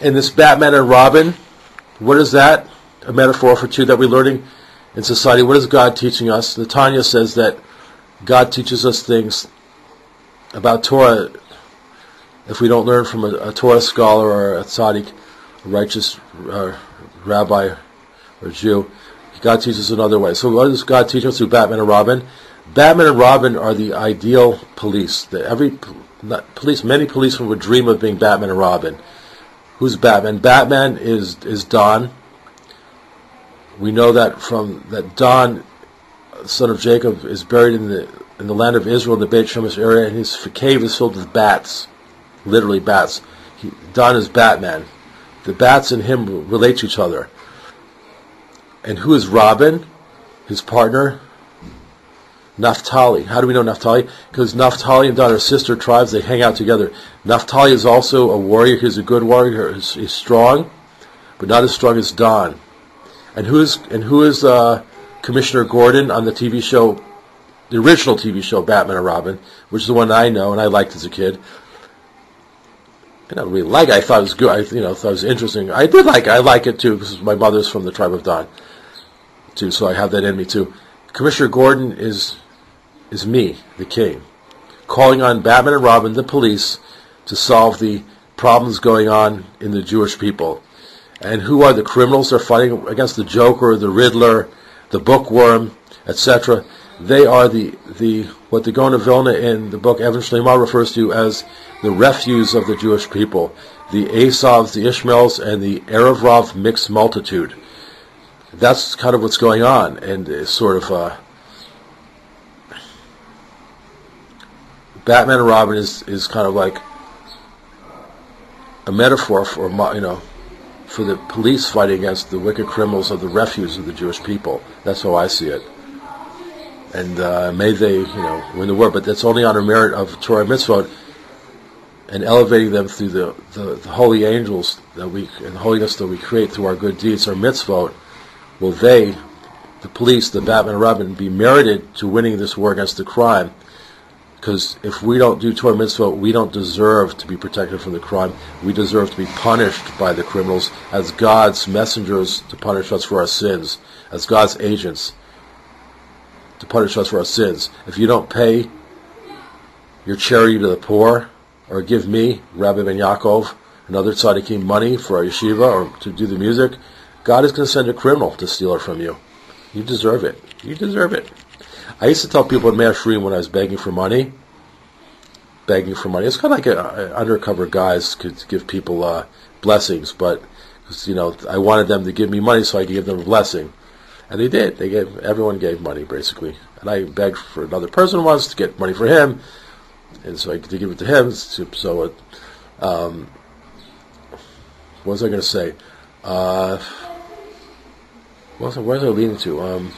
And this Batman and Robin, what is that? A metaphor for too that we're learning in society. What is God teaching us? The Tanya says that God teaches us things about Torah if we don't learn from a Torah scholar or a tzaddik, a righteous rabbi or Jew. God teaches us another way. So what does God teach us through Batman and Robin? Batman and Robin are the ideal police. Many policemen would dream of being Batman and Robin. Who's Batman? Batman is Don. We know that Don, son of Jacob, is buried in the land of Israel, in the Beit Shemesh area, and his cave is filled with bats, literally bats. Don is Batman. The bats and him relate to each other. And who is Robin? His partner? Naphtali. How do we know Naphtali? Because Naphtali and Don are sister tribes. They hang out together. Naphtali is also a warrior. He's a good warrior. He's strong, but not as strong as Don. And who is Commissioner Gordon on the TV show, the original TV show Batman and Robin, which is the one I know and I liked as a kid. I don't really like it. I thought it was good. I thought it was interesting. I did like it. I like it too because my mother's from the tribe of Don, too. So I have that in me too. Commissioner Gordon is me, the king, calling on Batman and Robin, the police, to solve the problems going on in the Jewish people. And who are the criminals they're fighting against? The Joker, the Riddler, the Bookworm, etc. They are what the Gaon of Vilna in the book Evan Shleimah refers to as the refuse of the Jewish people, the Esavs, the Ishmaels, and the Erev Rav mixed multitude. That's kind of what's going on, and it's sort of Batman and Robin is kind of like a metaphor for the police fighting against the wicked criminals of the refuse of the Jewish people. That's how I see it. And may they win the war, but that's only on a merit of Torah mitzvot and elevating them through the holy angels and the holiness that we create through our good deeds, our mitzvot. Will they, the police, the Batman and Robin, be merited to winning this war against the crime? Because if we don't do Torah mitzvot, we don't deserve to be protected from the crime. We deserve to be punished by the criminals as God's messengers to punish us for our sins, as God's agents to punish us for our sins. If you don't pay your charity to the poor, or give me, Rabbi Ben Yaakov, another tzaddikim, money for our yeshiva or to do the music, God is going to send a criminal to steal it from you. You deserve it. You deserve it. I used to tell people in Me'ashrim when I was begging for money. It's kind of like undercover guys could give people blessings, but I wanted them to give me money so I could give them a blessing. And they did. Everyone gave money, basically. And I begged for another person once to get money for him, and so I to give it to him. What was I going to say? Where was I leading to?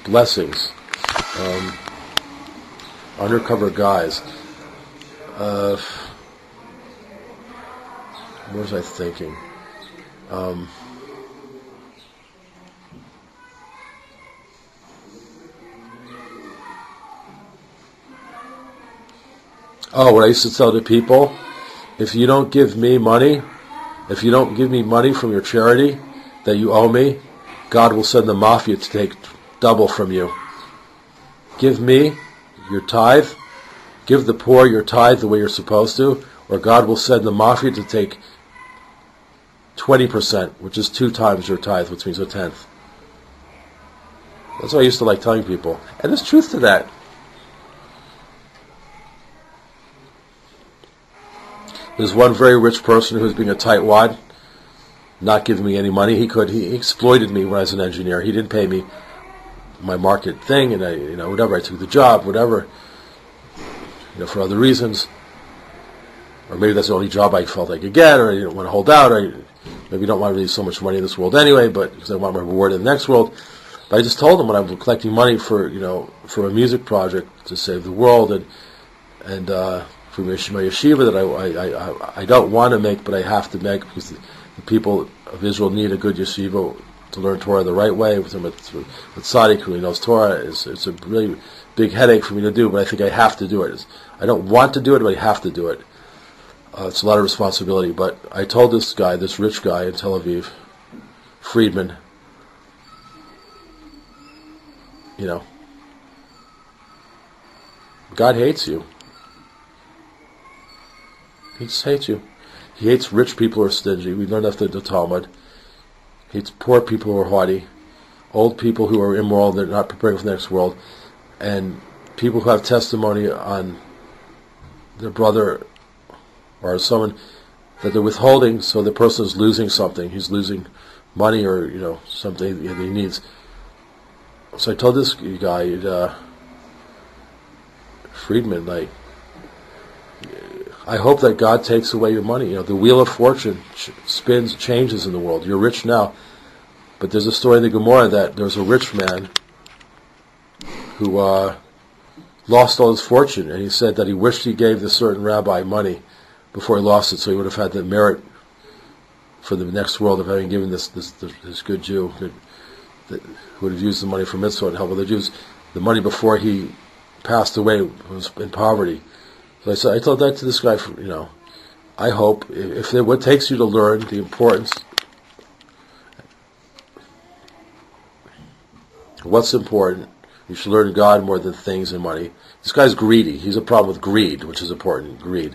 Blessings. Undercover guys. What was I thinking? What I used to tell the people, if you don't give me money from your charity that you owe me, God will send the mafia to take double from you. Give me your tithe, give the poor your tithe the way you're supposed to, or God will send the mafia to take 20%, which is 2 times your tithe, which means a tenth. That's what I used to like telling people. And there's truth to that. There's one very rich person who was being a tightwad, not giving me any money. He exploited me when I was an engineer. He didn't pay me my market thing, and I took the job, whatever, for other reasons. Or maybe that's the only job I felt I could get, or I didn't want to hold out, or maybe don't want to release so much money in this world anyway, but because I want my reward in the next world. But I just told him when I'm collecting money for a music project to save the world, and for my yeshiva that I don't want to make, but I have to make because the people of Israel need a good yeshiva to learn Torah the right way. With tzaddik who knows Torah, it's a really big headache for me to do, but I think I have to do it. I don't want to do it, but I have to do it. It's a lot of responsibility. But I told this guy, this rich guy in Tel Aviv, Friedman, God hates you. He just hates you. He hates rich people who are stingy. We learned that in the Talmud. He hates poor people who are haughty, old people who are immoral, they're not preparing for the next world, and people who have testimony on their brother or someone that they're withholding, so the person is losing something. He's losing money or something that he needs. So I told this guy, Friedman, I hope that God takes away your money. The wheel of fortune changes in the world. You're rich now, but there's a story in the Gemara that there's a rich man who lost all his fortune, and he said that he wished he gave this certain rabbi money before he lost it, so he would have had the merit for the next world of having given this good Jew who would have used the money for mitzvah and help other Jews. The money before he passed away was in poverty. So I told that to this guy. I hope if what takes you to learn the importance, what's important, you should learn God more than things and money. This guy's greedy. He's a problem with greed, which is important. Greed.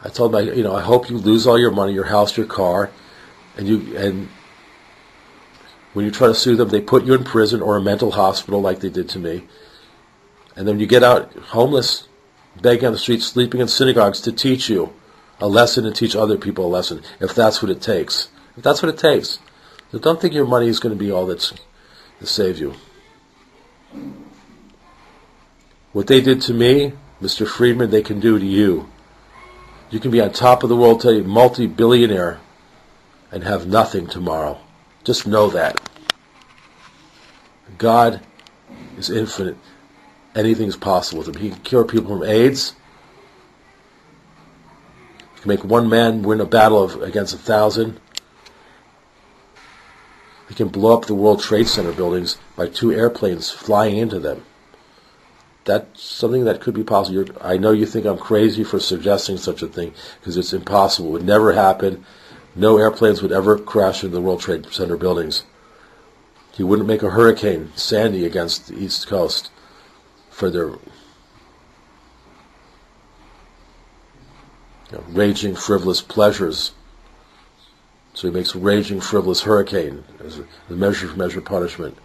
I told him, I hope you lose all your money, your house, your car, and when you try to sue them, they put you in prison or a mental hospital like they did to me. And then you get out homeless, begging on the streets, sleeping in synagogues to teach you a lesson and teach other people a lesson, if that's what it takes. If that's what it takes. So don't think your money is going to be all that's to save you. What they did to me, Mr. Friedman, they can do to you. You can be on top of the world today, multi-billionaire, and have nothing tomorrow. Just know that. God is infinite. Anything's possible with him. He can cure people from AIDS. He can make one man win a battle against 1,000. He can blow up the World Trade Center buildings by 2 airplanes flying into them. That's something that could be possible. I know you think I'm crazy for suggesting such a thing, because it's impossible. It would never happen. No airplanes would ever crash into the World Trade Center buildings. He wouldn't make a hurricane, Sandy, against the East Coast for their raging, frivolous pleasures. So he makes a raging, frivolous hurricane as a measure for measure punishment,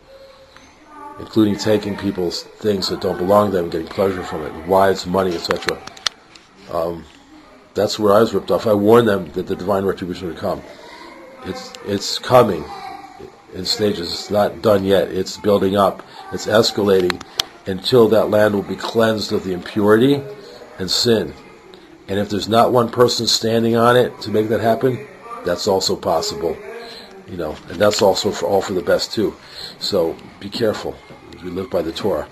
including taking people's things that don't belong to them and getting pleasure from it, wives, money, etc. That's where I was ripped off. I warned them that the divine retribution would come. It's coming in stages. It's not done yet. It's building up. It's escalating until that land will be cleansed of the impurity and sin. And if there's not one person standing on it to make that happen, that's also possible. And that's also all for the best too. So be careful as we live by the Torah.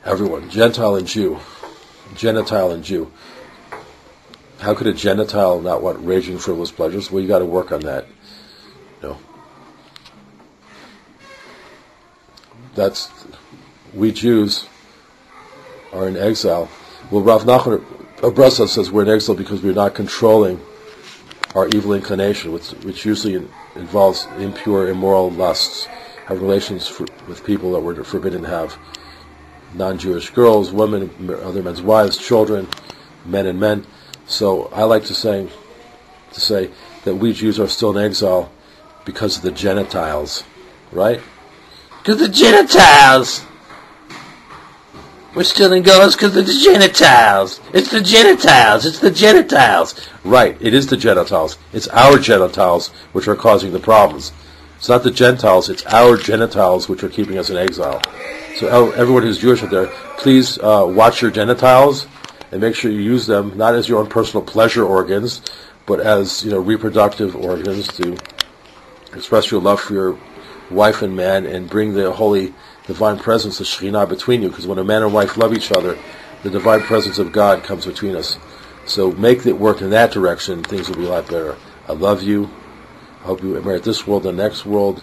Everyone, Gentile and Jew. Gentile and Jew. How could a Gentile not want raging frivolous pleasures? Well, you got to work on that. We Jews are in exile. Well, Rav Nachman of Breslov says we're in exile because we're not controlling our evil inclination, which usually involves impure, immoral lusts, have relations with people that we're forbidden to have, non-Jewish girls, women, other men's wives, children, men and men. So I like to say that we Jews are still in exile because of the Gentiles, right? Because the Gentiles! We're still in goals because of the Gentiles. It's the Gentiles. It's the Gentiles. Right, it is the Gentiles. It's our Gentiles which are causing the problems. It's not the Gentiles, it's our Gentiles which are keeping us in exile. So everyone who's Jewish out there, please watch your Gentiles and make sure you use them not as your own personal pleasure organs, but as reproductive organs to express your love for your wife and man and bring the holy divine presence of Shekhinah between you, because when a man and wife love each other, the divine presence of God comes between us. So make it work in that direction, things will be a lot better. I love you. I hope you merit this world and the next world.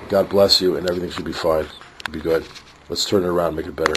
God bless you, and everything should be fine. It'll be good. Let's turn it around, make it better.